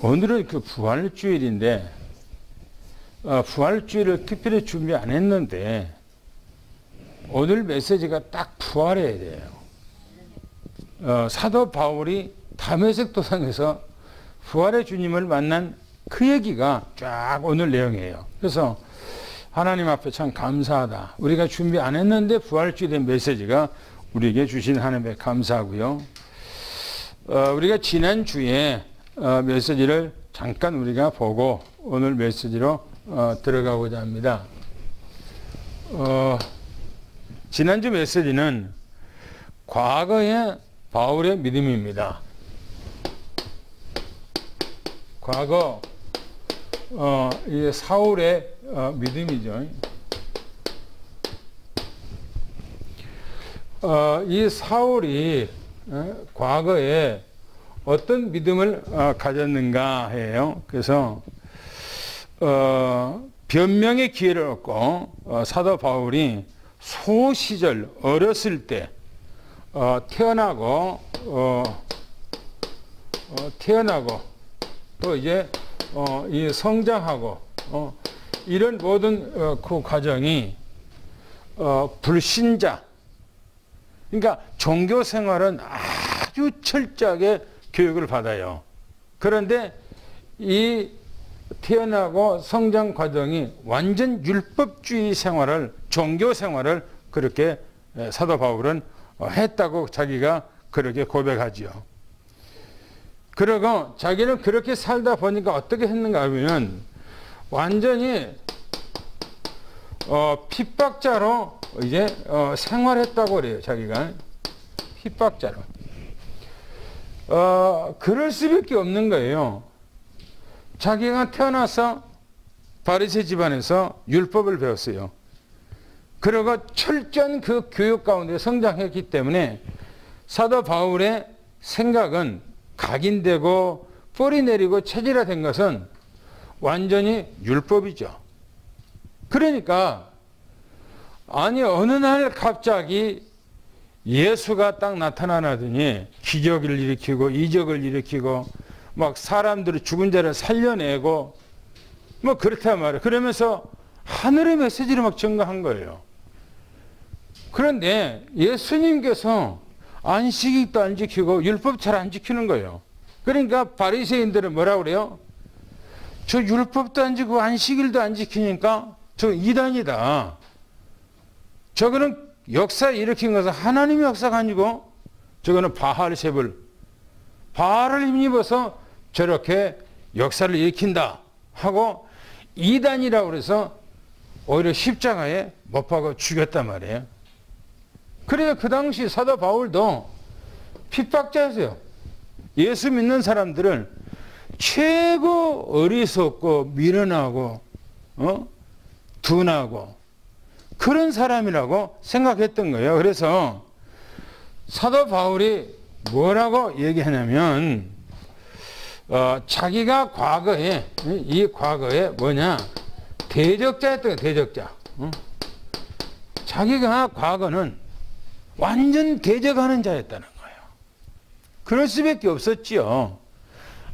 오늘은 그 부활주일인데 부활주일을 특별히 준비 안 했는데 오늘 메시지가 딱 부활해야 돼요. 사도 바울이 다메섹 도상에서 부활의 주님을 만난 그 얘기가 쫙 오늘 내용이에요. 그래서 하나님 앞에 참 감사하다. 우리가 준비 안 했는데 부활주일의 메시지가 우리에게 주신 하나님에 감사하고요. 우리가 지난주에 메시지를 잠깐 우리가 보고 오늘 메시지로 들어가고자 합니다. 지난주 메시지는 과거의 바울의 믿음입니다. 과거 이 사울의 믿음이죠. 이 사울이 과거에 어떤 믿음을 가졌는가 해요. 그래서 변명의 기회를 얻고 사도 바울이 소시절 어렸을 때 태어나고 또 이제 이 성장하고 이런 모든 그 과정이 불신자, 그러니까 종교 생활은 아주 철저하게 교육을 받아요. 그런데 이 태어나고 성장 과정이 완전 율법주의 생활을, 종교 생활을 그렇게 사도 바울은 했다고 자기가 그렇게 고백하지요. 그리고 자기는 그렇게 살다 보니까 어떻게 했는가 하면 완전히 핍박자로 이제 생활했다고 그래요. 자기가 핍박자로. 그럴 수밖에 없는 거예요. 자기가 태어나서 바리새 집안에서 율법을 배웠어요. 그리고 철저한 그 교육 가운데 성장했기 때문에 사도 바울의 생각은 각인되고 뿌리 내리고 체질화된 것은 완전히 율법이죠. 그러니까 아니 어느 날 갑자기 예수가 딱 나타나더니 기적을 일으키고 이적을 일으키고 막 사람들을 죽은 자를 살려내고 뭐 그렇단 말이에요. 그러면서 하늘의 메시지를 막 전가한 거예요. 그런데 예수님께서 안식일도 안 지키고 율법 잘 안 지키는 거예요. 그러니까 바리새인들은 뭐라고 그래요? 저 율법도 안 지키고 안식일도 안 지키니까 저 이단이다. 저거는 역사 일으킨 것은 하나님의 역사가 아니고 저거는 바알세불, 바알을 힘입어서 저렇게 역사를 일으킨다 하고 이단이라고 해서 오히려 십자가에 못 박아 죽였단 말이에요. 그래서 그 당시 사도 바울도 핍박자였어요. 예수 믿는 사람들을 최고 어리석고 미련하고 둔하고 그런 사람이라고 생각했던 거예요. 그래서 사도 바울이 뭐라고 얘기하냐면 자기가 과거에 이 과거에 뭐냐 대적자였던 거예요. 대적자. 자기가 과거는 완전 대적하는 자였다는 거예요. 그럴 수밖에 없었지요.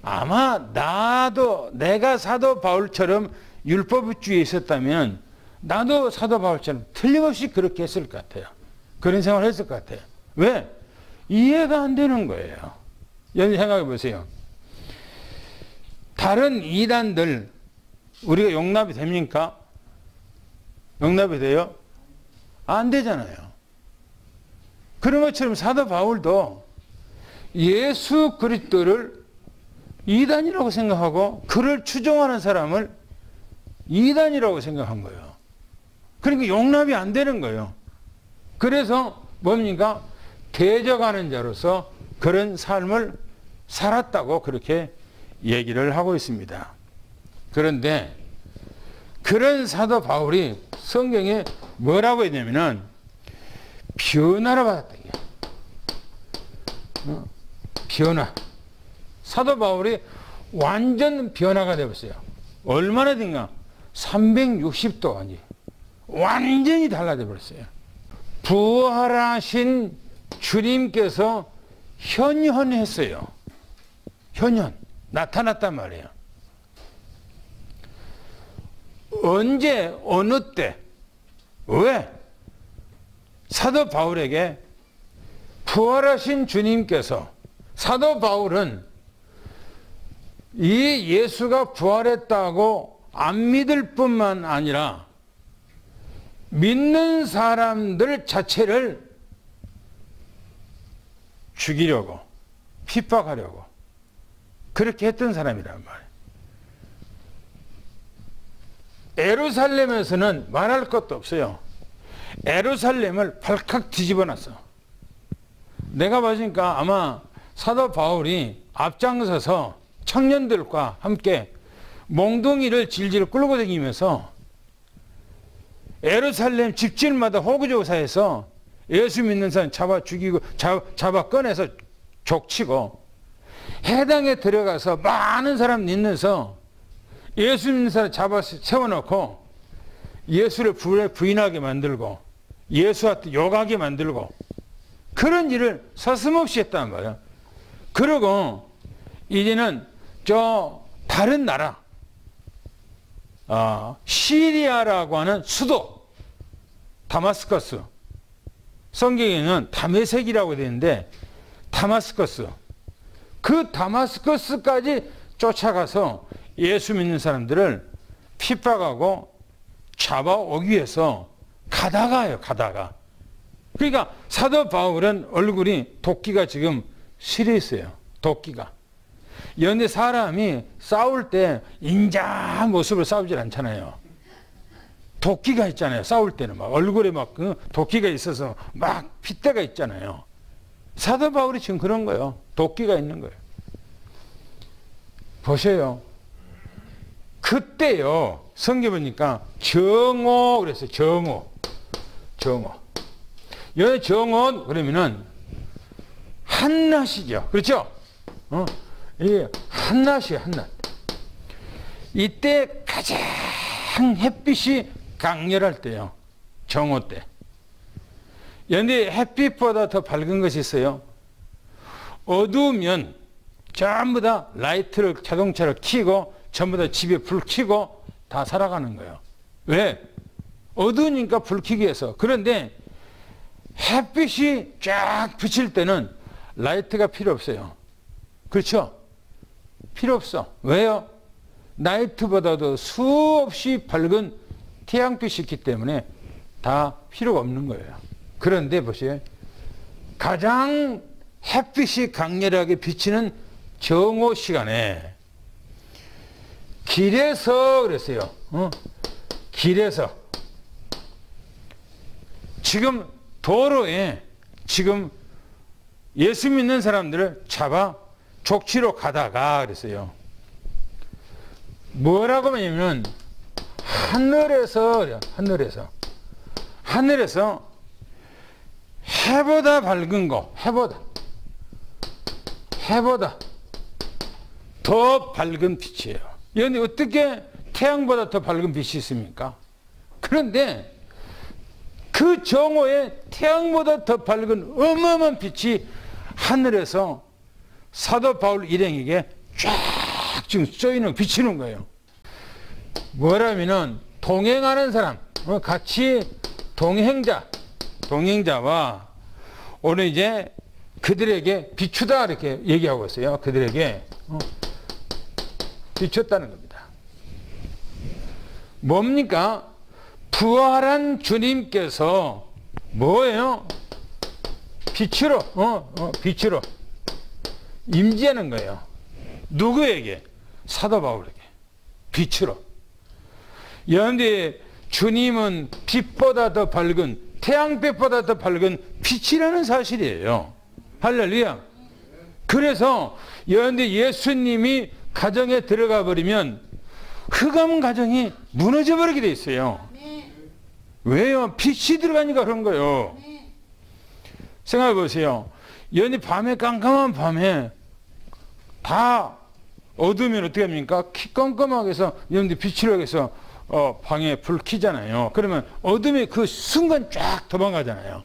아마 나도 내가 사도 바울처럼 율법주의에 있었다면 나도 사도 바울처럼 틀림없이 그렇게 했을 것 같아요. 그런 생활을 했을 것 같아요. 왜? 이해가 안 되는 거예요. 여러분 생각해 보세요. 다른 이단들 우리가 용납이 됩니까? 용납이 돼요? 안 되잖아요. 그런 것처럼 사도 바울도 예수 그리스도를 이단이라고 생각하고 그를 추종하는 사람을 이단이라고 생각한 거예요. 그러니까 용납이 안 되는 거예요. 그래서 뭡니까? 대적하는 자로서 그런 삶을 살았다고 그렇게 얘기를 하고 있습니다. 그런데 그런 사도 바울이 성경에 뭐라고 했냐면은 변화를 받았다. 변화. 사도 바울이 완전 변화가 되었어요. 얼마나 된가? 360도 완전히 달라져 버렸어요. 부활하신 주님께서 현현했어요. 현현. 나타났단 말이에요. 언제 어느 때 왜 사도 바울에게 부활하신 주님께서 사도 바울은 이 예수가 부활했다고 안 믿을 뿐만 아니라 믿는 사람들 자체를 죽이려고 핍박하려고 그렇게 했던 사람이란 말이에요. 예루살렘에서는 말할 것도 없어요. 예루살렘을 발칵 뒤집어 놨어. 내가 봐주니까 아마 사도 바울이 앞장서서 청년들과 함께 몽둥이를 질질 끌고 다니면서 예루살렘 집집마다 호구조사해서 예수 믿는 사람 잡아 죽이고 잡아 꺼내서 족치고 해당에 들어가서 많은 사람 있는서 예수 믿는 사람 잡아 세워놓고 예수를 부인하게 만들고 예수한테 욕하게 만들고 그런 일을 서슴없이 했단 말이에요. 그리고 이제는 저 다른 나라 시리아라고 하는 수도 다마스커스, 성경에는 다메섹이라고 되어 있는데 다마스커스, 그 다마스커스까지 쫓아가서 예수 믿는 사람들을 핍박하고 잡아오기 위해서 가다가요. 그러니까 사도 바울은 얼굴이 도끼가 지금 실려 있어요. 도끼가. 그런데 사람이 싸울 때 인자한 모습으로 싸우질 않잖아요. 도끼가 있잖아요. 싸울 때는 막 얼굴에 막 도끼가 있어서 막 핏대가 있잖아요. 사도 바울이 지금 그런 거예요. 도끼가 있는 거예요. 보세요. 그때요. 성경 보니까 정오 그랬어요. 정오. 여기 정오 그러면은 한낮이죠. 그렇죠? 이 한낮이에요. 한낮. 이때 가장 햇빛이 강렬할 때요. 정오 때. 그런데 햇빛보다 더 밝은 것이 있어요. 어두우면 전부 다 라이트를 자동차를 켜고 전부 다 집에 불 켜고 다 살아가는 거예요. 왜? 어두우니까 불 켜기 위해서. 그런데 햇빛이 쫙 비칠 때는 라이트가 필요 없어요. 그렇죠? 필요 없어. 왜요? 라이트보다도 수없이 밝은 태양빛이 있기 때문에 다 필요가 없는 거예요. 그런데 보세요. 가장 햇빛이 강렬하게 비치는 정오 시간에 길에서 그랬어요. 길에서 지금 도로에 지금 예수 믿는 사람들을 잡아 족치러 가다가 그랬어요. 뭐라고 하냐면 하늘에서 해보다 밝은 거, 해보다 더 밝은 빛이에요. 그런데 어떻게 태양보다 더 밝은 빛이 있습니까? 그런데 그 정오에 태양보다 더 밝은 어마어마한 빛이 하늘에서 사도 바울 일행에게 쫙 지금 쏘이는 비치는 거예요. 뭐라면은 동행하는 사람, 같이 동행자와 오늘 이제 그들에게 비추다 이렇게 얘기하고 있어요. 그들에게 비췄다는 겁니다. 뭡니까? 부활한 주님께서 뭐예요? 빛으로 임재하는 거예요. 누구에게? 사도 바울에게. 빛으로. 그런데 주님은 빛보다 더 밝은, 태양빛보다 더 밝은 빛이라는 사실이에요. 할렐루야. 그래서 그런데 예수님이 가정에 들어가 버리면 흑암 가정이 무너져 버리게 돼 있어요. 왜요? 빛이 들어가니까 그런 거예요. 생각해 보세요. 연이 밤에 깜깜한 밤에 다 어두우면 어떻게 합니까? 깜깜하게 해서 여러분들 빛으로 해서 방에 불 켜잖아요. 그러면 어둠이 그 순간 쫙 도망가잖아요.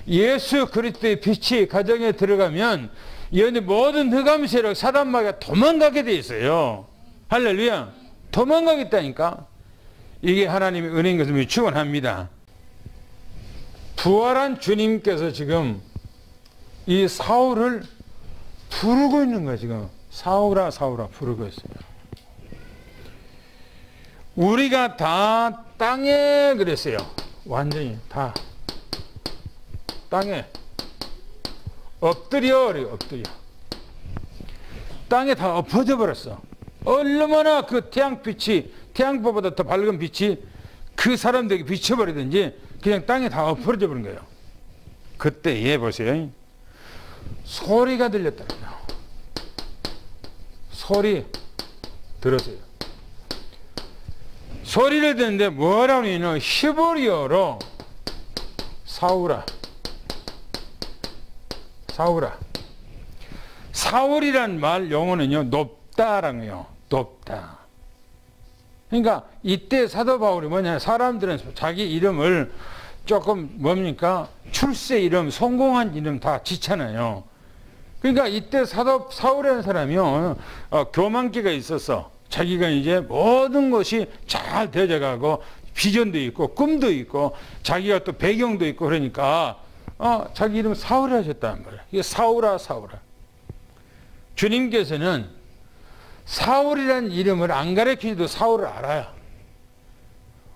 예수 그리스도의 빛이 가정에 들어가면 이 안에 모든 흑암 세력 사단마귀가 도망가게 돼 있어요. 할렐루야. 도망가겠다니까. 이게 하나님의 은혜인 것을 축원합니다. 부활한 주님께서 지금 이 사울을 부르고 있는 거예요. 지금 사울아 사울아 부르고 있어요. 우리가 다 땅에 그랬어요. 완전히 다 땅에 엎드려 엎드려. 땅에 다 엎어져 버렸어. 얼마나 그 태양빛이 태양보다 더 밝은 빛이 그 사람들에게 비춰버리든지 그냥 땅에 다 엎어져 버린 거예요. 그때 얘 보세요. 소리가 들렸더라고요. 소리 들었어요. 소리를 듣는데 뭐라고 하냐면 히브리어로 사울아 사울아. 사울이란 말 용어는요 높다라는 거예요. 높다. 그러니까 이때 사도 바울이 뭐냐, 사람들은 자기 이름을 조금 뭡니까 출세 이름, 성공한 이름 다 짓잖아요. 그러니까 이때 사도 사울이라는 사람이요 교만기가 있었어. 자기가 이제 모든 것이 잘 되어져가고 비전도 있고 꿈도 있고 자기가 또 배경도 있고 그러니까 자기 이름 사울이 하셨단 말이에요. 이게 사울아 사울아. 주님께서는 사울이라는 이름을 안 가르치도 사울을 알아요.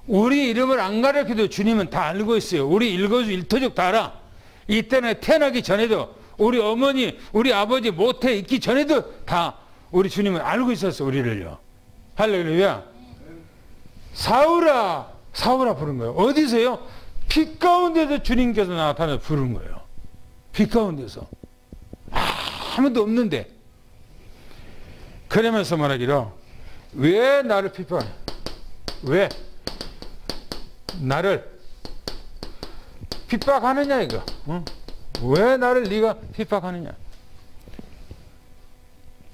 우리 이름을 안 가르쳐도 주님은 다 알고 있어요. 우리 일거수 일터족 다 알아. 이때는 태어나기 전에도 우리 어머니 우리 아버지 모태 있기 전에도 다 우리 주님은 알고 있었어. 우리를요. 할렐루야. 사울아 사울아 부른 거예요. 어디서요? 빛 가운데서 주님께서 나타나서 부른 거예요. 빛 가운데서 아무도 없는데. 그러면서 말하기로 왜 나를 핍박해? 왜 나를 핍박하느냐 이거. 왜 나를 네가 핍박하느냐.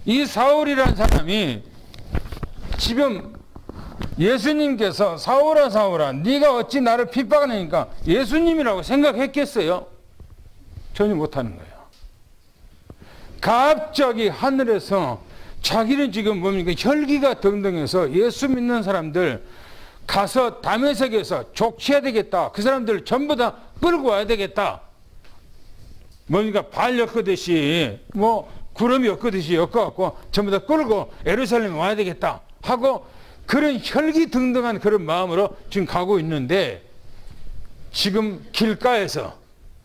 이 사울이라는 사람이 지금 예수님께서 사울아 사울아 네가 어찌 나를 핍박하느니까 예수님이라고 생각했겠어요? 전혀 못하는 거예요. 갑자기 하늘에서 자기는 지금 뭡니까 혈기가 등등해서 예수 믿는 사람들 가서 다메섹에서 족치해야 되겠다. 그 사람들 전부 다 끌고 와야 되겠다. 뭡니까 발 엮으듯이 뭐 구름이 엮으듯이 엮어갖고 전부 다 끌고 예루살렘에 와야 되겠다 하고 그런 혈기 등등한 그런 마음으로 지금 가고 있는데 지금 길가에서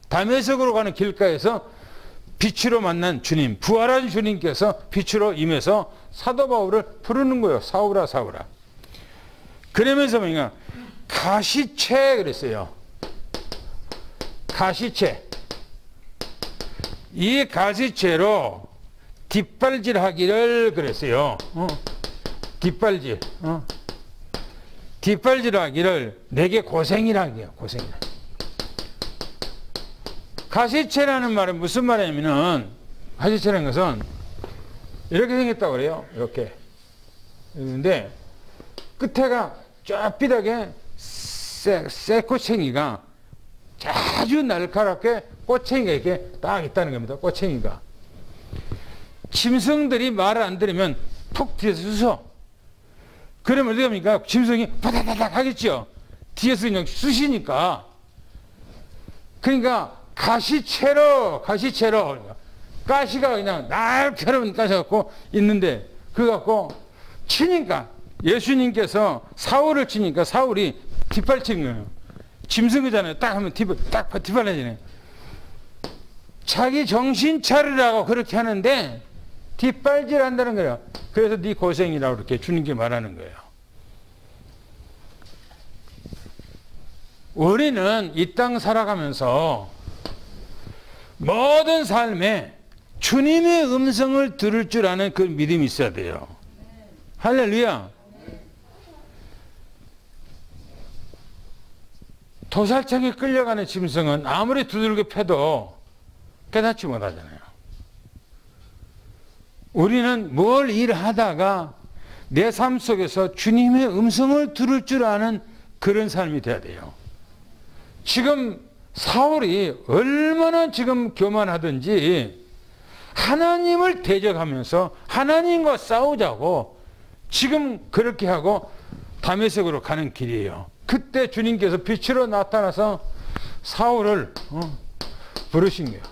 다메섹으로 가는 길가에서 빛으로 만난 주님, 부활한 주님께서 빛으로 임해서 사도 바울을 부르는 거예요. 사울아 사울아. 그러면서 뭐냐 가시채 그랬어요. 가시채. 이 가시채로 뒷발질하기를 그랬어요. 뒷발질. 뒷발질하기를 내게 고생이라기요. 고생이라. 가시채라는 말은 무슨 말이냐면은 가시채라는 것은 이렇게 생겼다고 그래요. 이렇게. 그런데 끝에가 쫙비하게 새 꼬챙이가 아주 날카롭게 꼬챙이가 이렇게 딱 있다는 겁니다. 꼬챙이가. 짐승들이 말을 안 들으면 푹 뒤에서 쑤서. 그러면 어떻게 합니까? 짐승이 바다다닥 하겠죠. 뒤에서 그냥 쑤시니까. 그러니까 가시채로 가시가 그냥 날카로운 가시 갖고 있는데 그거 갖고 치니까 예수님께서 사울을 치니까 사울이 뒷발친 거예요. 짐승이잖아요. 딱 하면 뒷발라지네. 자기 정신 차리라고 그렇게 하는데 뒷발질 한다는 거예요. 그래서 네 고생이라고 이렇게 주님께 말하는 거예요. 우리는 이 땅 살아가면서 모든 삶에 주님의 음성을 들을 줄 아는 그 믿음이 있어야 돼요. 할렐루야. 도살장에 끌려가는 짐승은 아무리 두들겨 패도 깨닫지 못하잖아요. 우리는 뭘 일하다가 내 삶 속에서 주님의 음성을 들을 줄 아는 그런 삶이 돼야 돼요. 지금 사울이 얼마나 지금 교만하든지 하나님을 대적하면서 하나님과 싸우자고 지금 그렇게 하고 다메섹으로 가는 길이에요. 그때 주님께서 빛으로 나타나서 사울을 부르신 거예요.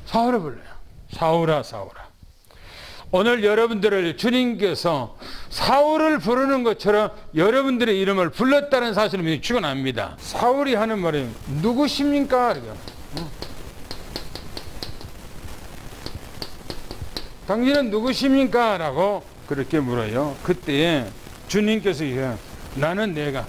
사울을 불러요. 사울아, 사울아. 오늘 여러분들을 주님께서 사울을 부르는 것처럼 여러분들의 이름을 불렀다는 사실을 믿고 축원합니다. 사울이 하는 말이 누구십니까? 당신은 누구십니까? 라고 그렇게 물어요. 그때 주님께서 나는 내가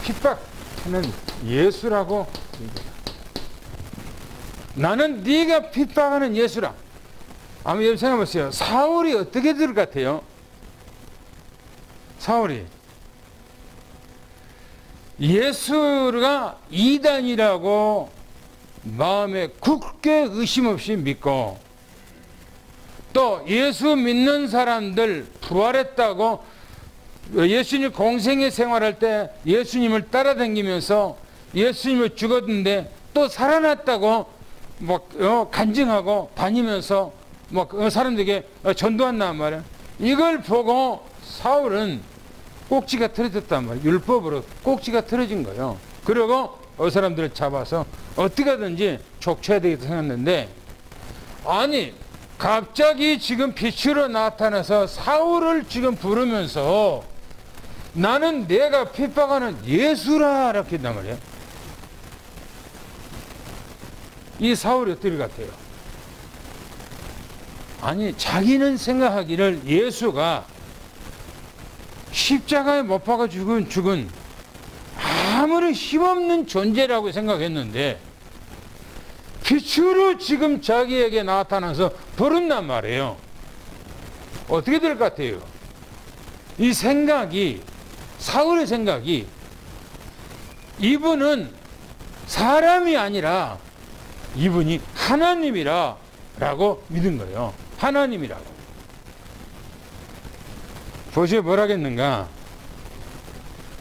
핍박하는 예수라고 얘기해요. 나는 네가 핍박하는 예수라. 아마 여러분 생각해보세요. 사울이 어떻게 될 것 같아요? 사울이 예수가 이단이라고 마음에 굳게 의심 없이 믿고 또 예수 믿는 사람들 부활했다고 예수님 공생애 생활할 때 예수님을 따라다니면서 예수님을 죽었는데 또 살아났다고 간증하고 다니면서 사람들에게 전도한단 말이에요. 이걸 보고 사울은 꼭지가 틀어졌단 말이에요. 율법으로 꼭지가 틀어진 거예요. 그리고 사람들을 잡아서 어떻게 하든지 족쳐야 되겠다 생각했는데, 아니 갑자기 지금 빛으로 나타나서 사울을 지금 부르면서 나는 내가 핍박하는 예수라 이렇게 했단 말이에요. 이 사울이 어떨 것 같아요? 아니 자기는 생각하기를 예수가 십자가에 못 박아 죽은 아무런 힘없는 존재라고 생각했는데 빛으로 지금 자기에게 나타나서 부른단 말이에요. 어떻게 될 것 같아요? 이 생각이, 사울의 생각이, 이분은 사람이 아니라 이분이 하나님이라 라고 믿은 거예요. 하나님이라고. 보시오 뭐라겠는가?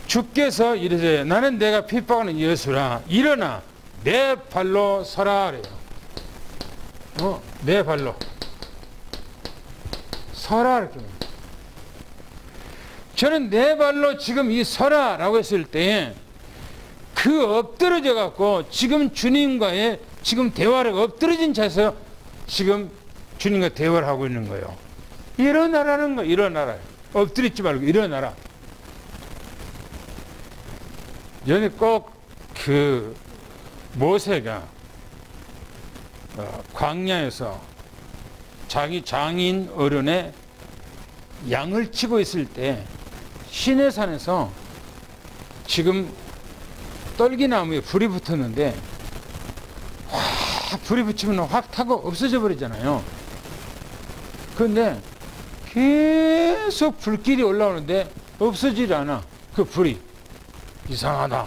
주께서 이르되 나는 내가 핍박하는 예수라. 일어나 내 발로 서라 그래요. 내 발로 서라 이렇게. 저는 내 발로 지금 이 서라 라고 했을 때 그 엎드러져 갖고 지금 주님과의 지금 대화를 엎드러진 자세에서 지금 주님과 대화를 하고 있는 거예요. 일어나라는 거. 일어나라. 엎드리지 말고 일어나라. 전에 꼭 그 모세가 광야에서 자기 장인 어른의 양을 치고 있을 때 시내산에서 지금 떨기나무에 불이 붙었는데 불이 붙이면 확 타고 없어져 버리잖아요. 그런데 계속 불길이 올라오는데 없어지지 않아. 그 불이. 이상하다.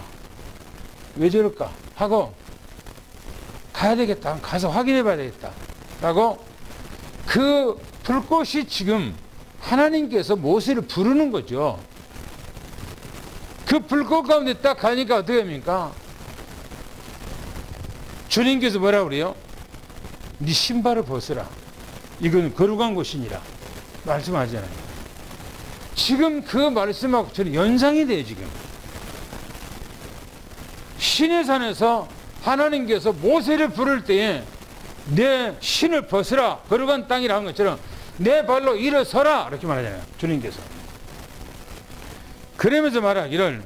왜 저럴까 하고 가야 되겠다. 가서 확인해 봐야 되겠다 라고 그 불꽃이 지금 하나님께서 모세를 부르는 거죠. 그 불꽃 가운데 딱 가니까 어떻게 합니까? 주님께서 뭐라고 그래요? 네 신발을 벗으라. 이건 거룩한 곳이니라 말씀하잖아요. 지금 그 말씀하고 저는 연상이 돼요. 지금 시내산에서 하나님께서 모세를 부를 때에 내 신을 벗으라. 거룩한 땅이라 한 것처럼 내 발로 일어서라 이렇게 말하잖아요. 주님께서. 그러면서 말하기를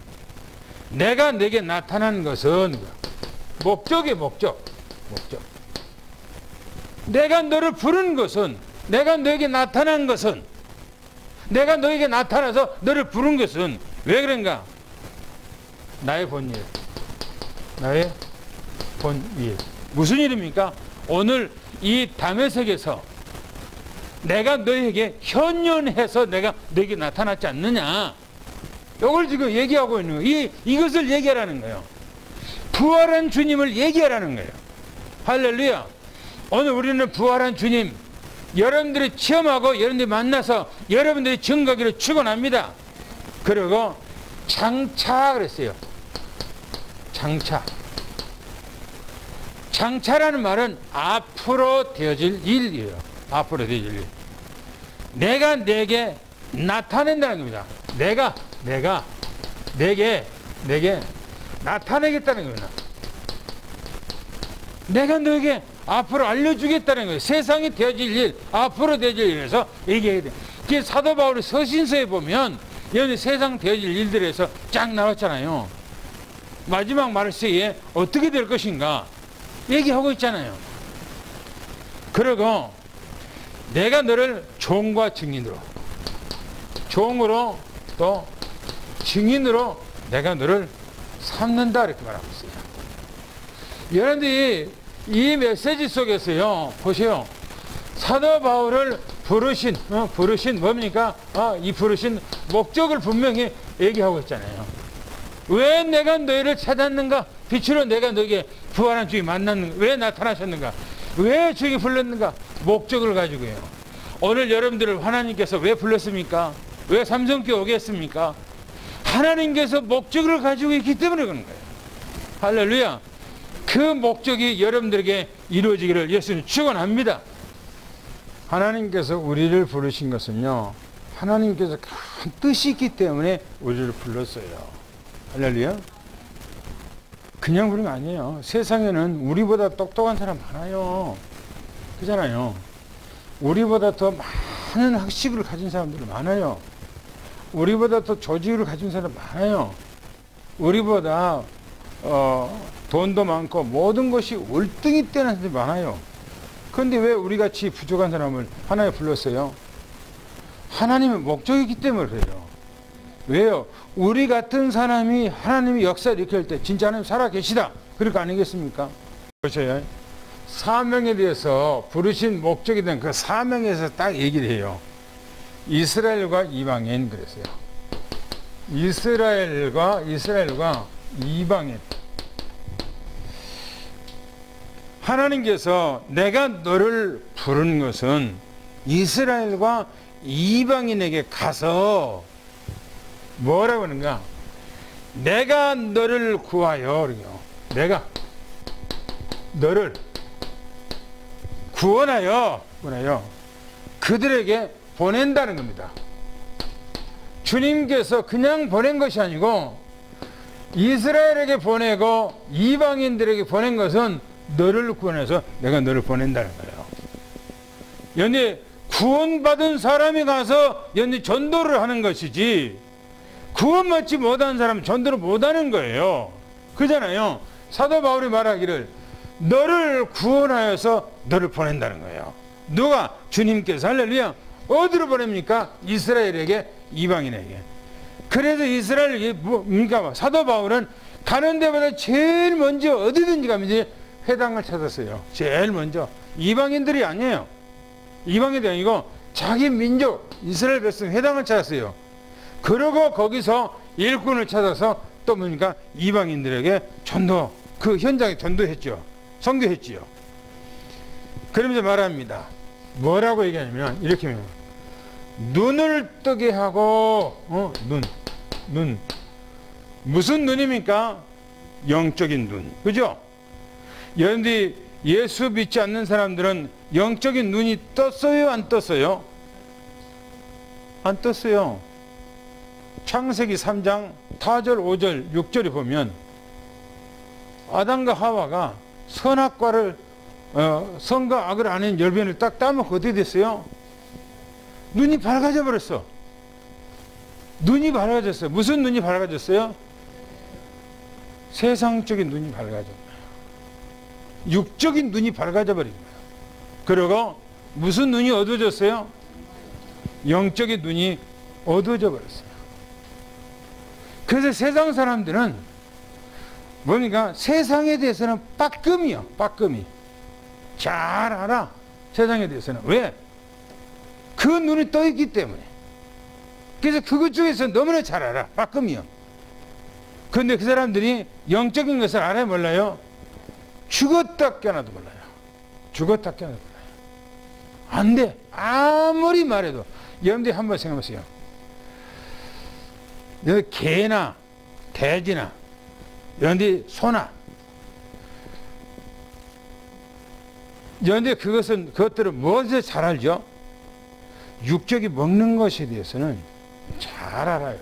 내가 내게 나타난 것은 목적의 목적. 내가 너를 부른 것은, 내가 너에게 나타난 것은, 내가 너에게 나타나서 너를 부른 것은 왜 그런가? 나의 본일. 나의 본일. 무슨 일입니까? 오늘 이 다메섹에서 내가 너에게 현현해서 내가 너에게 나타났지 않느냐. 이걸 지금 얘기하고 있는 거예요. 이것을 얘기하라는 거예요. 부활한 주님을 얘기하라는 거예요. 할렐루야. 오늘 우리는 부활한 주님 여러분들이 체험하고 여러분들이 만나서 여러분들이 증거하기를 축원합니다. 그리고 장차 그랬어요. 장차. 장차라는 말은 앞으로 되어질 일이에요. 앞으로 되어질 일. 내가 내게 나타낸다는 겁니다. 내가 내게 나타내겠다는 겁니다. 내가 너에게 앞으로 알려주겠다는 거예요. 세상에 되어질 일, 앞으로 되어질 일에서 얘기해야 돼. 그게 사도 바울의 서신서에 보면 여기 세상 되어질 일들에서 쫙 나왔잖아요. 마지막 말세에 어떻게 될 것인가 얘기하고 있잖아요. 그리고 내가 너를 종과 증인으로, 종으로 또 증인으로 내가 너를 삼는다 이렇게 말하고 있어요. 여러분들이 이 메시지 속에서요, 보세요. 사도 바울을 부르신 뭡니까? 이 부르신 목적을 분명히 얘기하고 있잖아요. 왜 내가 너희를 찾았는가? 빛으로 내가 너에게 부활한 주에 만났는가? 왜 나타나셨는가? 왜 저기 불렀는가? 목적을 가지고요. 오늘 여러분들을 하나님께서 왜 불렀습니까? 왜 삼성교회 오게 했습니까? 하나님께서 목적을 가지고 있기 때문에 그런 거예요. 할렐루야. 그 목적이 여러분들에게 이루어지기를 예수님 축원합니다. 하나님께서 우리를 부르신 것은요, 하나님께서 큰 뜻이 있기 때문에 우리를 불렀어요. 할렐루야. 그냥 부른 거 아니에요. 세상에는 우리보다 똑똑한 사람 많아요. 그잖아요. 우리보다 더 많은 학식을 가진 사람들 많아요. 우리보다 더 조직을 가진 사람 많아요. 우리보다 돈도 많고 모든 것이 월등히 뛰어난 사람들이 많아요. 그런데 왜 우리같이 부족한 사람을 하나님이 불렀어요? 하나님의 목적이기 때문에 그래요. 왜요? 우리 같은 사람이 하나님의 역사를 일으킬 때 진짜 하나님 살아계시다. 그럴 거 아니겠습니까? 보세요. 사명에 대해서 부르신 목적에 대한 그 사명에서 딱 얘기를 해요. 이스라엘과 이방인 그랬어요. 이스라엘과 이방인. 하나님께서 내가 너를 부른 것은 이스라엘과 이방인에게 가서 뭐라고 하는가? 내가 너를 구하여, 내가 너를 구원하여 그들에게 보낸다는 겁니다. 주님께서 그냥 보낸 것이 아니고 이스라엘에게 보내고 이방인들에게 보낸 것은 너를 구원해서 내가 너를 보낸다는 거예요. 연히 구원받은 사람이 가서 연히 전도를 하는 것이지 구원받지 못한 사람은 전도를 못하는 거예요. 그잖아요. 사도 바울이 말하기를 너를 구원하여서 너를 보낸다는 거예요. 누가? 주님께서. 할렐루야. 어디로 보냅니까? 이스라엘에게, 이방인에게. 그래서 이스라엘 뭡니까? 사도 바울은 가는 데보다 제일 먼저 어디든지 가면 회당을 찾았어요. 제일 먼저. 이방인들이 아니에요. 이방인들이 아니고 자기 민족 이스라엘 백성 회당을 찾았어요. 그러고 거기서 일꾼을 찾아서 또 뭡니까? 이방인들에게 전도, 그 현장에 전도했죠. 선교했지요. 그러면서 말합니다. 뭐라고 얘기하냐면 이렇게 말합니다. 눈을 뜨게 하고 눈 무슨 눈입니까? 영적인 눈. 그죠? 여러분들이 예수 믿지 않는 사람들은 영적인 눈이 떴어요? 안 떴어요? 안 떴어요. 창세기 3장 4절 5절 6절에 보면 아담과 하와가 선악과를 선과 악을 아는 열변을 딱 따먹고 어떻게 됐어요? 눈이 밝아져 버렸어. 눈이 밝아졌어요. 무슨 눈이 밝아졌어요? 세상적인 눈이 밝아져. 육적인 눈이 밝아져 버린 거예요. 그리고 무슨 눈이 어두워졌어요? 영적인 눈이 어두워져 버렸어요. 그래서 세상 사람들은 뭡니까? 세상에 대해서는 빠끔이요. 빠끔이. 잘 알아. 세상에 대해서는. 왜? 그 눈이 떠 있기 때문에. 그래서 그것 중에서 너무나 잘 알아. 빠끔이요. 그런데 그 사람들이 영적인 것을 알아야 몰라요? 죽었다 깨어나도 몰라요. 죽었다 깨어나도 몰라요. 안 돼. 아무리 말해도. 여러분들이 한번 생각해보세요. 개나 돼지나 여러분들이 소나 그런데 그것들은 무엇을 잘 알죠? 육적이 먹는 것에 대해서는 잘 알아요.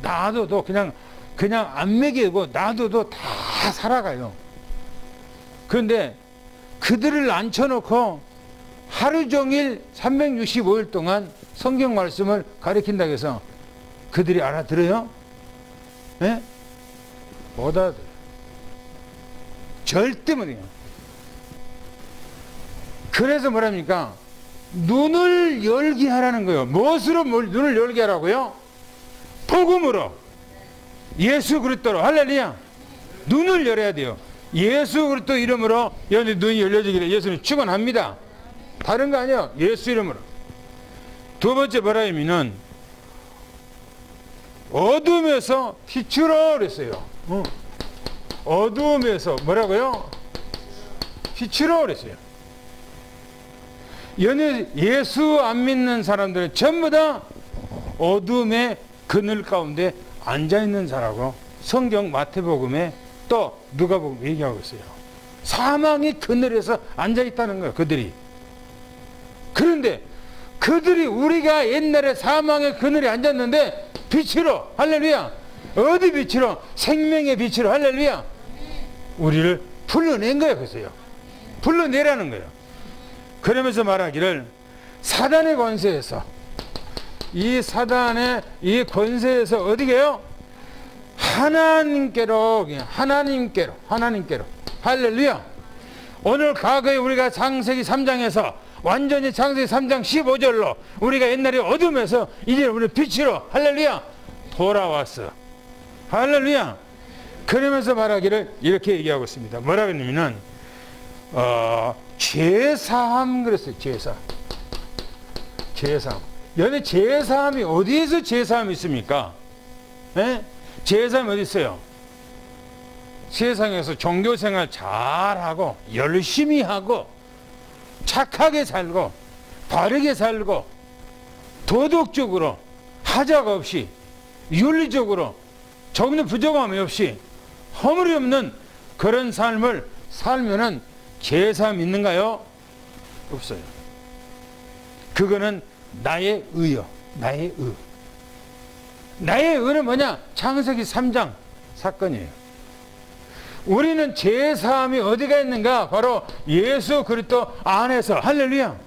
놔둬도 그냥 안 먹이고 놔둬도 다 살아가요. 그런데 그들을 앉혀놓고 하루 종일 365일 동안 성경 말씀을 가르친다고 해서 그들이 알아들어요? 네? 못 알아들어요. 절대 못해요. 그래서 뭐랍니까? 눈을 열게 하라는 거예요. 무엇으로 눈을 열게 하라고요? 복음으로. 예수 그리스도로. 할렐루야. 눈을 열어야 돼요. 예수 그리스도 이름으로 눈이 열려지기를 예수는 축원합니다. 다른 거 아니에요. 예수 이름으로. 두 번째 뭐라 하면은 어둠에서 빛으로 그랬어요. 어둠에서 뭐라고요? 빛으로 그랬어요. 예수 안 믿는 사람들은 전부 다 어둠의 그늘 가운데 앉아있는 사람하고 성경 마태복음에 또 누가복음 얘기하고 있어요. 사망의 그늘에서 앉아있다는 거예요. 그들이. 그런데 그들이 우리가 옛날에 사망의 그늘에 앉았는데 빛으로, 할렐루야. 어디 빛으로? 생명의 빛으로, 할렐루야. 우리를 불러낸 거예요. 그래서요. 불러내라는 거예요. 그러면서 말하기를 사단의 권세에서, 이 사단의 이 권세에서 어디게요? 하나님께로. 할렐루야. 오늘 과거에 우리가 창세기 3장에서 완전히 창세기 3장 15절로 우리가 옛날에 어둠에서 이제 우리 빛으로, 할렐루야, 돌아왔어. 할렐루야. 그러면서 말하기를 이렇게 얘기하고 있습니다. 뭐라 그러냐면은 죄사함 그랬어요. 죄사함. 여기 죄사함이 어디에서 죄사함이 있습니까? 에? 죄사함이 어디 있어요? 세상에서 종교생활 잘하고 열심히 하고 착하게 살고 바르게 살고 도덕적으로 하자가 없이 윤리적으로 전혀 부족함이 없이 허물이 없는 그런 삶을 살면은 죄사함 있는가요? 없어요. 그거는 나의 의요. 나의 의. 나의 의는 뭐냐? 창세기 3장 사건이에요. 우리는 죄사함이 어디가 있는가? 바로 예수 그리스도 안에서. 할렐루야.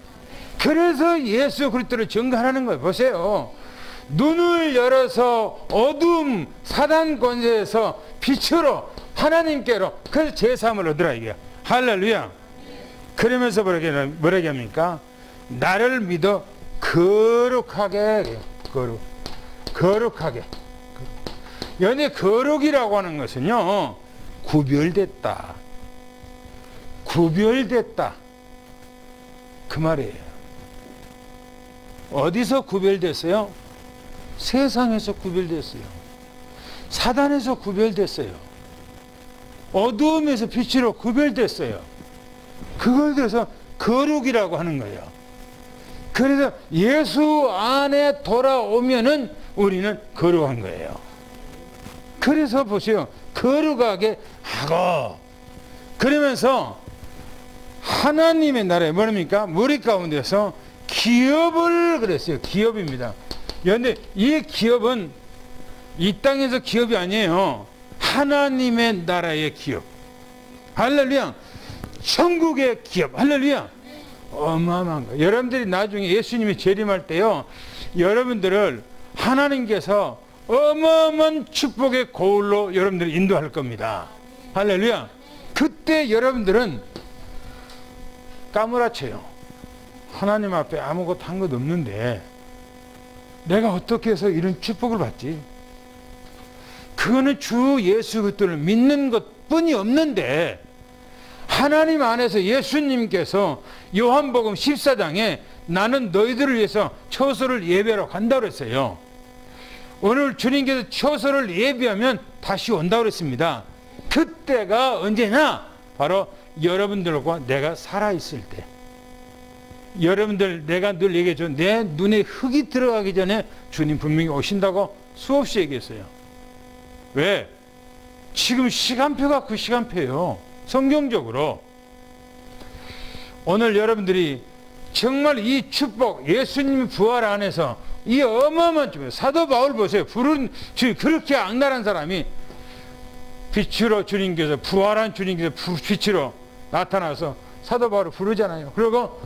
그래서 예수 그리스도를 증거하는 거예요. 보세요. 눈을 열어서 어둠 사단 권세에서 빛으로 하나님께로, 그래서 죄사함을 얻으라 이게. 할렐루야. 그러면서 뭐라게 합니까? 나를 믿어 거룩하게. 거룩하게. 연애 거룩이라고 하는 것은요, 구별됐다. 그 말이에요. 어디서 구별됐어요? 세상에서 구별됐어요. 사단에서 구별됐어요. 어두움에서 빛으로 구별됐어요. 그걸 대해서 거룩이라고 하는 거예요. 그래서 예수 안에 돌아오면은 우리는 거룩한 거예요. 그래서 보세요. 거룩하게 하고, 그러면서 하나님의 나라에 뭐랍니까? 무리 가운데서 기업을 그랬어요. 기업입니다. 그런데 이 기업은 이 땅에서 기업이 아니에요. 하나님의 나라의 기업. 할렐루야. 천국의 기업. 할렐루야. 어마어마한 거. 여러분들이 나중에 예수님이 재림할 때요, 여러분들을 하나님께서 어마어마한 축복의 거울로 여러분들을 인도할 겁니다. 할렐루야. 그때 여러분들은 까무라쳐요. 하나님 앞에 아무것도 한 것 없는데 내가 어떻게 해서 이런 축복을 받지? 그거는 주 예수 그리스도를 믿는 것뿐이 없는데, 하나님 안에서 예수님께서 요한복음 14장에 나는 너희들을 위해서 처소를 예배하러 간다고 했어요. 오늘 주님께서 처소를 예배하면 다시 온다고 그랬습니다. 그때가 언제냐? 바로 여러분들과 내가 살아있을 때. 여러분들, 내가 늘 얘기했죠. 내 눈에 흙이 들어가기 전에 주님 분명히 오신다고 수없이 얘기했어요. 왜? 지금 시간표가 그 시간표예요. 성경적으로. 오늘 여러분들이 정말 이 축복, 예수님 부활 안에서 이 어마어마한 축복, 사도 바울 보세요. 그렇게 악랄한 사람이 빛으로 주님께서, 부활한 주님께서 빛으로 나타나서 사도 바울을 부르잖아요. 그리고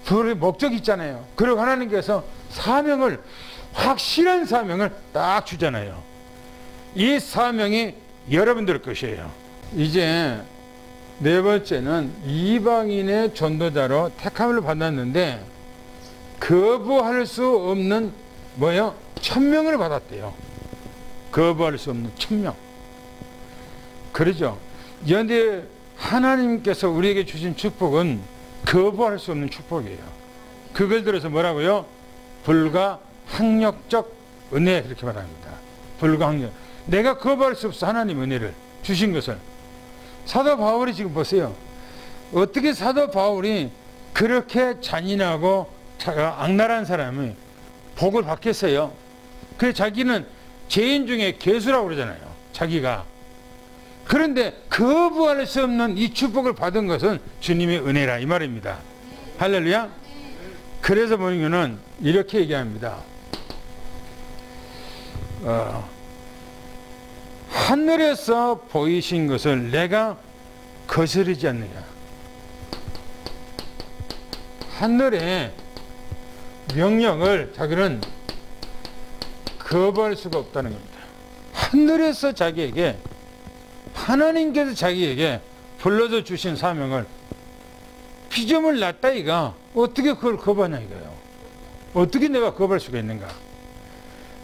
부를 목적이 있잖아요. 그리고 하나님께서 사명을, 확실한 사명을 딱 주잖아요. 이 사명이 여러분들 것이에요. 이제 네 번째는 이방인의 전도자로 택함을 받았는데 거부할 수 없는 뭐요? 천명을 받았대요. 거부할 수 없는 천명. 그러죠. 그런데 하나님께서 우리에게 주신 축복은 거부할 수 없는 축복이에요. 그걸 들어서 뭐라고요? 불가항력적 은혜, 그렇게 말합니다. 불가항력. 내가 거부할 수 없어. 하나님 은혜를 주신 것을. 사도 바울이 지금 보세요. 어떻게 사도 바울이 그렇게 잔인하고 악랄한 사람이 복을 받겠어요? 그래서 자기는 죄인 중에 괴수라고 그러잖아요. 자기가. 그런데 거부할 수 없는 이 축복을 받은 것은 주님의 은혜라, 이 말입니다. 할렐루야. 그래서 보면은 이렇게 얘기합니다. 하늘에서 보이신 것을 내가 거스르지 않느냐. 하늘의 명령을 자기는 거부할 수가 없다는 겁니다. 하늘에서 자기에게, 하나님께서 자기에게 불러서 주신 사명을 피조물 낫다이가 어떻게 그걸 거부하냐 이거예요. 어떻게 내가 거부할 수가 있는가.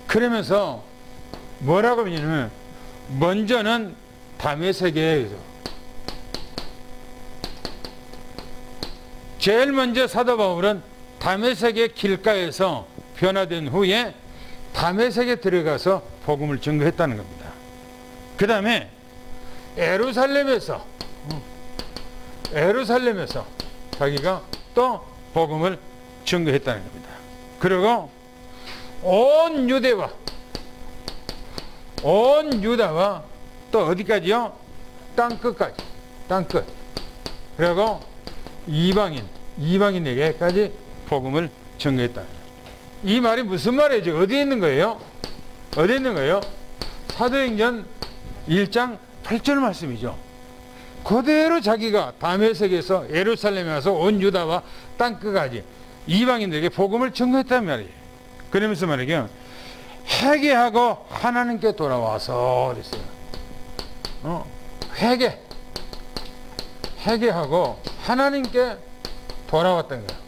그러면서 뭐라고 하냐면, 먼저는 다메섹에, 제일 먼저 사도 바울은 다메섹의 길가에서 변화된 후에 다메섹에 들어가서 복음을 증거했다는 겁니다. 그 다음에 예루살렘에서 자기가 또 복음을 증거했다는 겁니다. 그리고 온 유다와 또 어디까지요? 땅끝까지. 땅끝. 그리고 이방인에게까지 복음을 증거했다. 이 말이 무슨 말이죠? 어디에 있는 거예요? 어디에 있는 거예요? 사도행전 1장 8절 말씀이죠. 그대로 자기가 다메섹에서 예루살렘에 와서 온 유다와 땅끝까지 이방인들에게 복음을 증거했단 말이에요. 그러면서 말이에요. 회개하고 하나님께 돌아와서 그랬어요. 회개하고 하나님께 돌아왔던 거예요.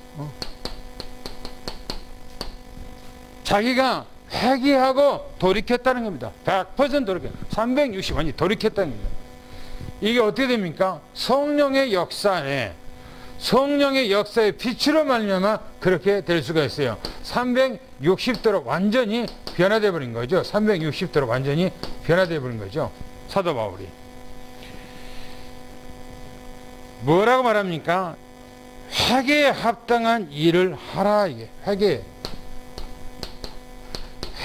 자기가 회개하고 돌이켰다는 겁니다. 100% 돌이켰, 360원이 돌이켰다는 겁니다. 이게 어떻게 됩니까? 성령의 역사에 빛으로 말미암아 그렇게 될 수가 있어요. 360도로 완전히 변화되어 버린 거죠. 360도로 완전히 변화되어 버린 거죠. 사도 바울이 뭐라고 말합니까? 회개에 합당한 일을 하라. 이게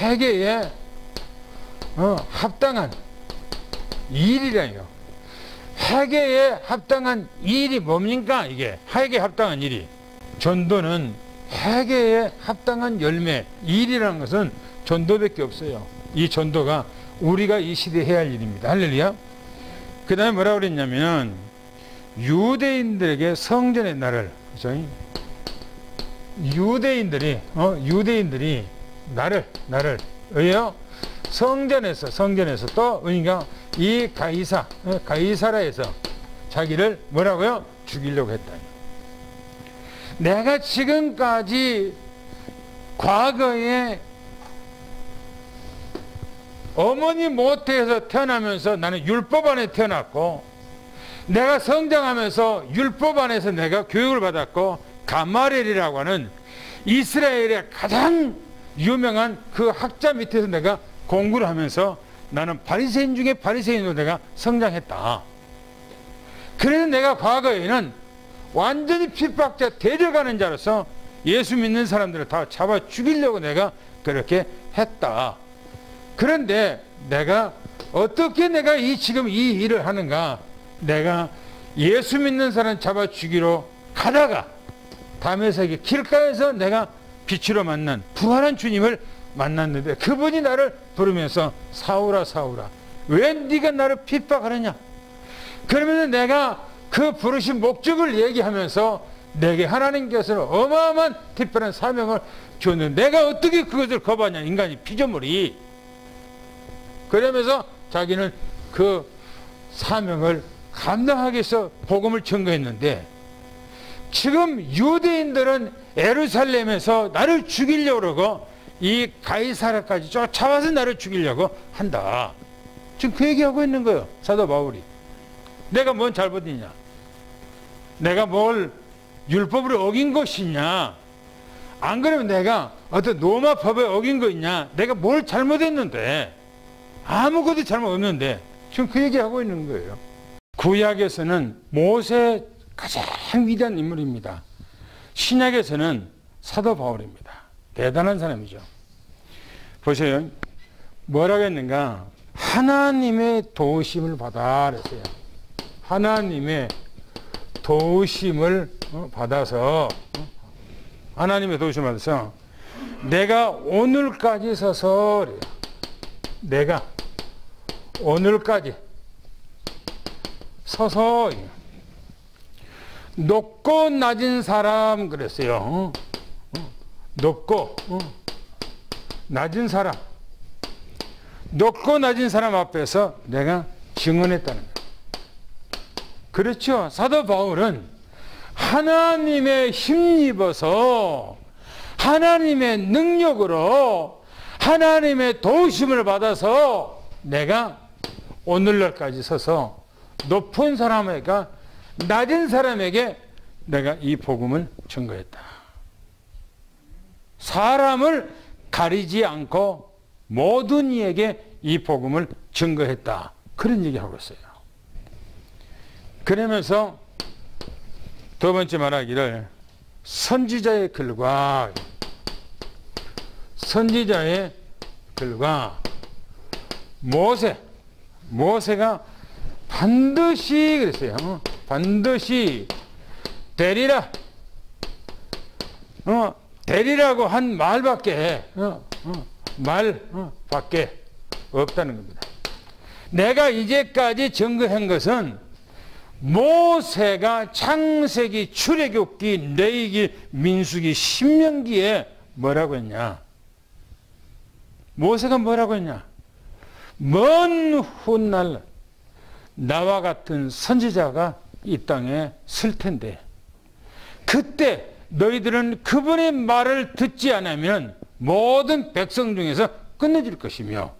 회개에 합당한 일이라요. 회개에 합당한 일이 뭡니까? 이게 회개에 합당한 일이, 전도는 회개에 합당한 열매, 일이라는 것은 전도밖에 없어요. 이 전도가 우리가 이 시대에 해야 할 일입니다. 할렐루야. 그 다음에 뭐라고 그랬냐면, 유대인들에게 성전의 날을, 그렇죠? 유대인들이 나를 왜요? 성전에서 또 그러니까 이 가이사라에서 자기를 뭐라고요? 죽이려고 했다. 내가 지금까지 과거에 어머니 모태에서 태어나면서 나는 율법 안에 태어났고, 내가 성장하면서 율법 안에서 내가 교육을 받았고, 가마렐이라고 하는 이스라엘의 가장 유명한 그 학자 밑에서 내가 공부를 하면서 나는 바리새인 중에 바리새인으로 내가 성장했다. 그래서 내가 과거에는 완전히 핍박자, 데려가는 자로서 예수 믿는 사람들을 다 잡아 죽이려고 내가 그렇게 했다. 그런데 내가 어떻게 지금 이 일을 하는가? 내가 예수 믿는 사람 잡아 죽이러 가다가 다메섹의 길가에서 내가 빛으로 만난 부활한 주님을 만났는데 그분이 나를 부르면서 사울아 사울아 왜 네가 나를 핍박하느냐. 그러면서 내가 그 부르신 목적을 얘기하면서 내게 하나님께서는 어마어마한 특별한 사명을 줬는데 내가 어떻게 그것을 거부하냐. 인간이 피조물이. 그러면서 자기는 그 사명을 감당하기 위해서 복음을 전거했는데 지금 유대인들은 예루살렘에서 나를 죽이려고 그러고 이 가이사랴까지 쫓아와서 나를 죽이려고 한다. 지금 그 얘기하고 있는 거예요. 사도 바울이. 내가 뭔 잘못이냐. 내가 뭘 율법을 어긴 것이냐. 안 그러면 내가 어떤 로마법에 어긴 거 있냐. 내가 뭘 잘못했는데. 아무것도 잘못 없는데. 지금 그 얘기하고 있는 거예요. 구약에서는 모세 가장 위대한 인물입니다. 신약에서는 사도 바울입니다. 대단한 사람이죠. 보세요. 뭐라고 했는가? 하나님의 도우심을 받아 그랬어요. 하나님의 도우심을 받아서 하나님의 도우심을 받아서 내가 오늘까지 서서 그래요. 내가 오늘까지 서서 높고 낮은 사람 그랬어요. 높고 낮은 사람, 높고 낮은 사람 앞에서 내가 증언했다는 거예요. 그렇죠. 사도 바울은 하나님의 힘입어서 하나님의 능력으로 하나님의 도우심을 받아서 내가 오늘날까지 서서 높은 사람에게 낮은 사람에게 내가 이 복음을 전거했다. 사람을 가리지 않고 모든 이에게 이 복음을 전거했다. 그런 얘기하고 있어요. 그러면서 두 번째 말하기를 선지자의 글과 선지자의 글과 모세가 반드시 그랬어요. 반드시 되리라. 되리라고 한 말밖에 말밖에 없다는 겁니다. 내가 이제까지 증거한 것은 모세가 창세기, 출애굽기, 레위기, 민수기, 신명기에 뭐라고 했냐? 모세가 뭐라고 했냐? 먼 훗날 나와 같은 선지자가 이 땅에 쓸 텐데 그때 너희들은 그분의 말을 듣지 않으면 모든 백성 중에서 끊어질 것이며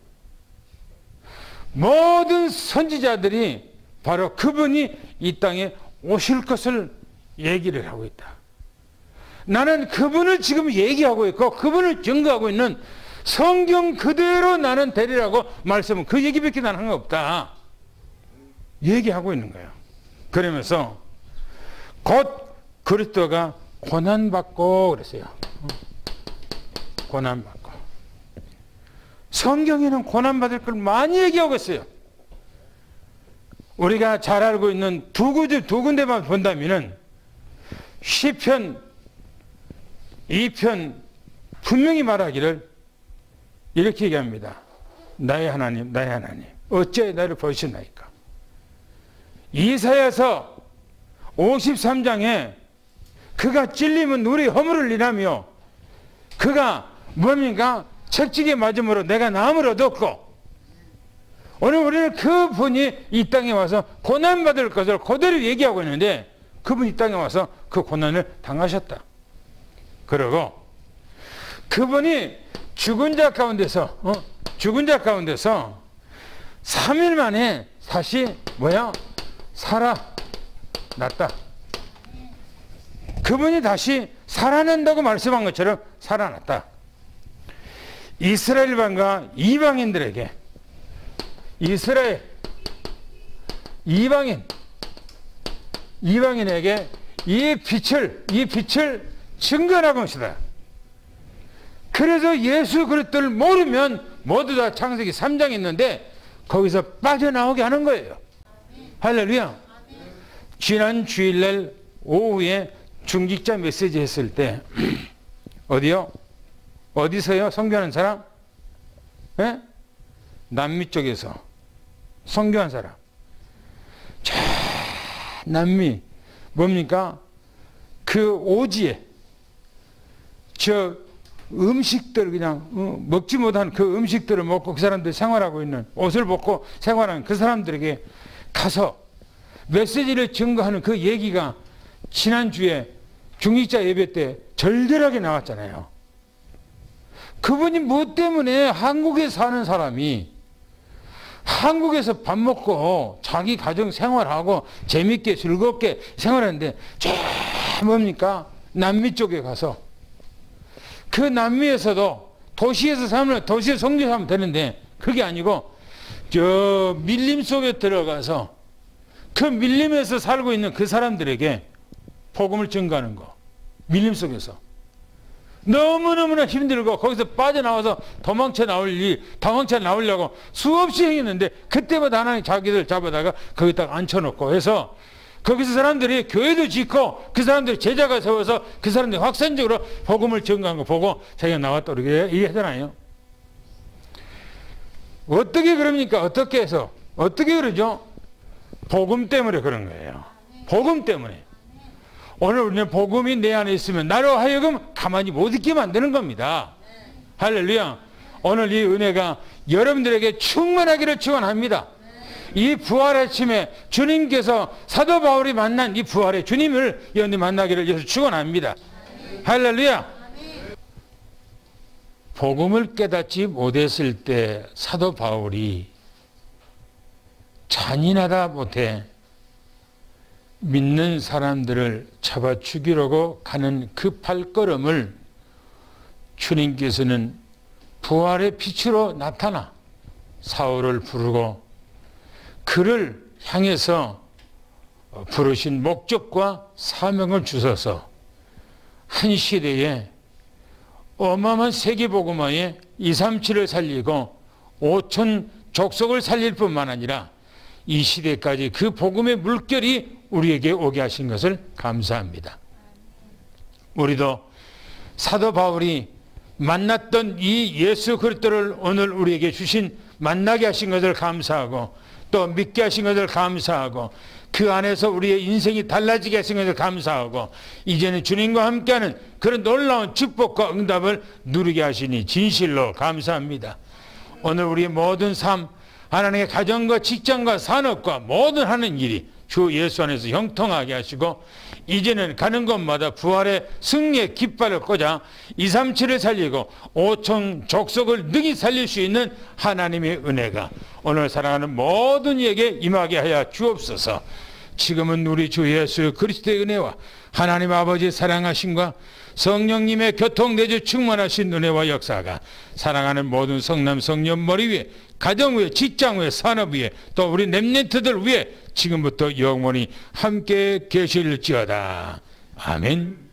모든 선지자들이 바로 그분이 이 땅에 오실 것을 얘기를 하고 있다. 나는 그분을 지금 얘기하고 있고 그분을 증거하고 있는 성경 그대로 나는 되리라고 말씀은 그 얘기밖에 나는 한 거 없다. 얘기하고 있는 거예요. 그러면서 곧 그리스도가 고난받고 그랬어요. 고난받고. 성경에는 고난받을 걸 많이 얘기하고 있어요. 우리가 잘 알고 있는 두 군데만 본다면은 시편 2편 분명히 말하기를 이렇게 얘기합니다. 나의 하나님, 나의 하나님, 어찌 나를 버리셨나이까. 이사야서 53장에 그가 찔리면 우리 허물을 일하며 그가 뭡니까? 채찍에 맞음으로 내가 나음을 얻었고 오늘 우리는 그분이 이 땅에 와서 고난받을 것을 그대로 얘기하고 있는데 그분이 이 땅에 와서 그 고난을 당하셨다. 그리고 그분이 죽은 자 가운데서 3일 만에 다시 살아났다. 그분이 다시 살아난다고 말씀한 것처럼 살아났다. 이스라엘반과 이방인들에게 이방인에게 이 빛을 증거하는 것이다. 그래서 예수 그리스도를 모르면 모두 다 창세기 3장에 있는데 거기서 빠져나오게 하는 거예요. 할렐루야. 지난 주일날 오후에 중직자 메시지 했을 때 어디요? 어디서요? 선교하는 사람? 예? 남미 쪽에서 선교한 사람. 자, 남미 뭡니까? 그 오지에 저 음식들 그냥 먹지 못한 그 음식들을 먹고 그 사람들이 생활하고 있는, 옷을 벗고 생활하는 그 사람들에게 가서 메시지를 증거하는 그 얘기가 지난주에 중직자 예배 때 절절하게 나왔잖아요. 그분이 무엇 때문에 한국에 사는 사람이 한국에서 밥 먹고 자기 가정 생활하고 재밌게 즐겁게 생활하는데 저 뭡니까? 남미 쪽에 가서 그 남미에서도 도시에서 살면 도시에 선교하면 되는데 그게 아니고 저 밀림 속에 들어가서 그 밀림에서 살고 있는 그 사람들에게 복음을 증거하는 거. 밀림 속에서 너무너무나 힘들고 거기서 빠져나와서 도망쳐 나오려고 수없이 행했는데 그때마다 하나님 자기들 잡아다가 거기다가 앉혀놓고 해서 거기서 사람들이 교회도 짓고 그 사람들이 제자가 세워서 그 사람들이 확산적으로 복음을 증거한 거 보고 자기가 나왔다 그렇게 얘기하잖아요. 어떻게 그럽니까? 어떻게 해서? 어떻게 그러죠? 복음 때문에 그런 거예요. 복음 때문에. 오늘 우리는 복음이 내 안에 있으면 나로 하여금 가만히 못 있게 만드는 겁니다. 할렐루야. 오늘 이 은혜가 여러분들에게 충만하기를 축원합니다. 이 부활의 아침에 주님께서 사도 바울이 만난 이 부활의 주님을 여러분들이 만나기를 예수 축원합니다. 할렐루야. 복음을 깨닫지 못했을 때 사도 바울이 잔인하다 못해 믿는 사람들을 잡아 죽이려고 가는 그 발걸음을 주님께서는 부활의 빛으로 나타나 사울을 부르고 그를 향해서 부르신 목적과 사명을 주셔서 한 시대에 어마어마한 세계복음화에 237을 살리고 5천 족속을 살릴 뿐만 아니라 이 시대까지 그 복음의 물결이 우리에게 오게 하신 것을 감사합니다. 우리도 사도 바울이 만났던 이 예수 그리스도를 오늘 우리에게 주신 만나게 하신 것을 감사하고 또 믿게 하신 것을 감사하고 그 안에서 우리의 인생이 달라지게 하신 것을 감사하고 이제는 주님과 함께하는 그런 놀라운 축복과 응답을 누리게 하시니 진실로 감사합니다. 오늘 우리의 모든 삶, 하나님의 가정과 직장과 산업과 모든 하는 일이 주 예수 안에서 형통하게 하시고 이제는 가는 곳마다 부활의 승리의 깃발을 꽂아 237을 살리고 5천 족속을 능히 살릴 수 있는 하나님의 은혜가 오늘 사랑하는 모든 이에게 임하게 하여 주옵소서. 지금은 우리 주 예수 그리스도의 은혜와 하나님 아버지의 사랑하심과 성령님의 교통내주 충만하신 은혜와 역사가 사랑하는 모든 성남 성녀 머리 위에 가정 위에 직장 위에 산업 위에 또 우리 렘넌트들 위에 지금부터 영원히 함께 계실지어다. 아멘.